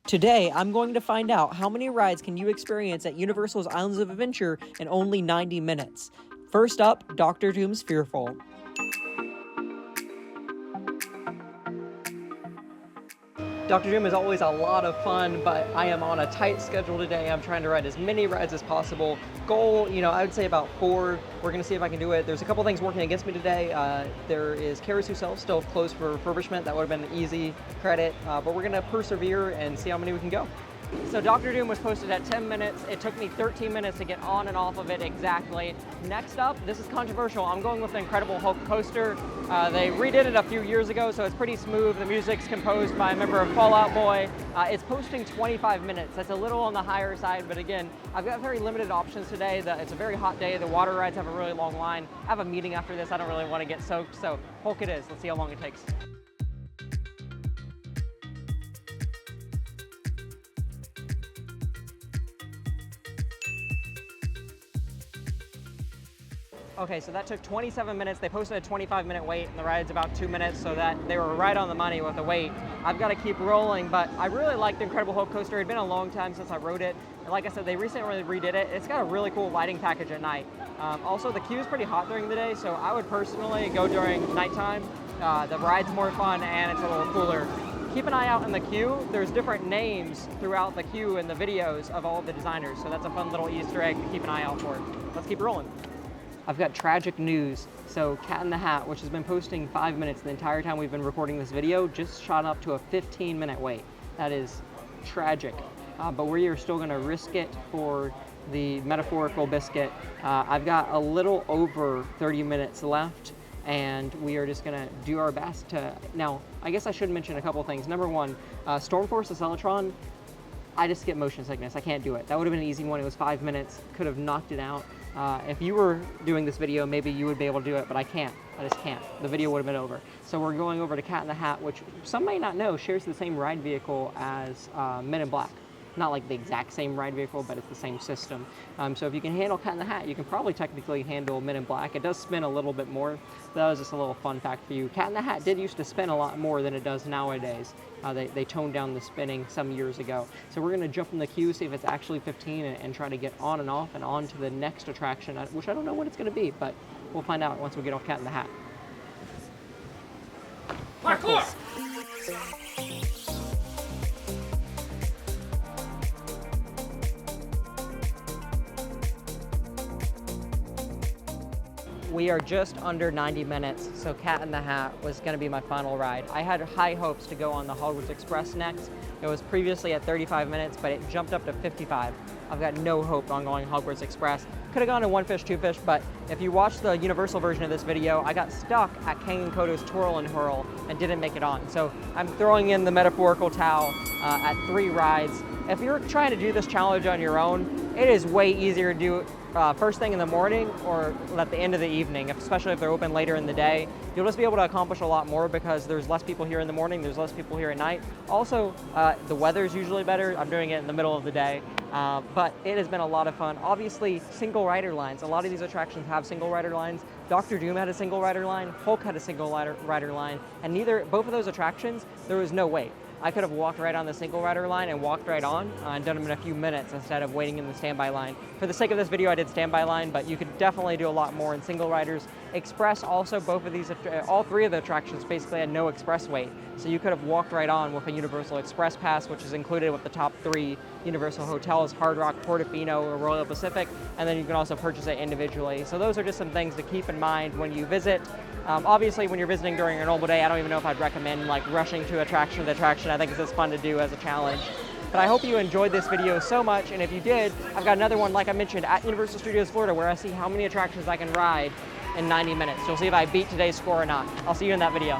Today, I'm going to find out how many rides can you experience at Universal's Islands of Adventure in only 90 minutes. First up, Doctor Doom's Fearful. Dr. Doom is always a lot of fun, but I am on a tight schedule today. I'm trying to ride as many rides as possible. Goal, I would say about 4. We're gonna see if I can do it. There's a couple things working against me today. There is Carousel still closed for refurbishment. That would have been an easy credit, but we're gonna persevere and see how many we can go. So Dr. Doom was posted at 10 minutes. It took me 13 minutes to get on and off of it exactly. Next up, this is controversial. I'm going with the Incredible Hulk coaster. They redid it a few years ago, so it's pretty smooth. The music's composed by a member of Fall Out Boy. It's posting 25 minutes. That's a little on the higher side, but again, I've got very limited options today. It's a very hot day. The water rides have a really long line. I have a meeting after this. I don't really want to get soaked, so Hulk it is. Let's see how long it takes. Okay, so that took 27 minutes. They posted a 25-minute wait, and the ride's about 2 minutes, so that they were right on the money with the wait. I've got to keep rolling, but I really like the Incredible Hulk coaster. It had been a long time since I rode it. And like I said, they recently redid it. It's got a really cool lighting package at night. Also, the queue is pretty hot during the day, so I would personally go during nighttime. The ride's more fun, and it's a little cooler. Keep an eye out in the queue. There's different names throughout the queue in the videos of all of the designers, so that's a fun little Easter egg to keep an eye out for. Let's keep rolling. I've got tragic news. So Cat in the Hat, which has been posting 5 minutes the entire time we've been recording this video, just shot up to a 15-minute wait. That is tragic, but we are still gonna risk it for the metaphorical biscuit. I've got a little over 30 minutes left, and we are just gonna do our best to, now, I guess I should mention a couple things. Number one, Stormforce Accelatron, I just get motion sickness. I can't do it. That would have been an easy one. It was 5 minutes, could have knocked it out. If you were doing this video, maybe you would be able to do it, but I can't. I just can't. The video would have been over. So we're going over to Cat in the Hat, which some may not know shares the same ride vehicle as Men in Black. Not like the exact same ride vehicle, but it's the same system. So if you can handle Cat in the Hat, you can probably technically handle Men in Black. It does spin a little bit more. That was just a little fun fact for you. Cat in the Hat did used to spin a lot more than it does nowadays. They toned down the spinning some years ago. So we're gonna jump in the queue, see if it's actually 15, and try to get on and off and on to the next attraction, which I don't know what it's gonna be, but we'll find out once we get off Cat in the Hat. Parkour! We are just under 90 minutes, so Cat in the Hat was going to be my final ride. I had high hopes to go on the Hogwarts Express next. It was previously at 35 minutes, but it jumped up to 55. I've got no hope on going Hogwarts Express. Could have gone to One Fish, Two Fish, but if you watch the Universal version of this video, I got stuck at Kang and Kodo's Twirl and Hurl and didn't make it on. So I'm throwing in the metaphorical towel at 3 rides. If you're trying to do this challenge on your own, it is way easier to do first thing in the morning or at the end of the evening, especially if they're open later in the day. You'll just be able to accomplish a lot more because there's less people here in the morning, there's less people here at night. Also, the weather's usually better. I'm doing it in the middle of the day, but it has been a lot of fun. Obviously, single rider lines. A lot of these attractions have single rider lines. Dr. Doom had a single rider line, Hulk had a single rider line, and both of those attractions, there was no wait. I could have walked right on the single rider line and walked right on and done them in a few minutes instead of waiting in the standby line. For the sake of this video, I did standby line, but you could definitely do a lot more in single riders. Express also, all 3 of the attractions basically had no express wait. So you could have walked right on with a Universal Express Pass, which is included with the top 3 Universal hotels, Hard Rock, Portofino, or Royal Pacific, and then you can also purchase it individually. So those are just some things to keep in mind when you visit. Obviously, when you're visiting during a normal day, I don't even know if I'd recommend like rushing to attraction to attraction. I think it's just fun to do as a challenge. But I hope you enjoyed this video so much, and if you did, I've got another one, like I mentioned, at Universal Studios Florida, where I see how many attractions I can ride in 90 minutes. You'll see if I beat today's score or not. I'll see you in that video.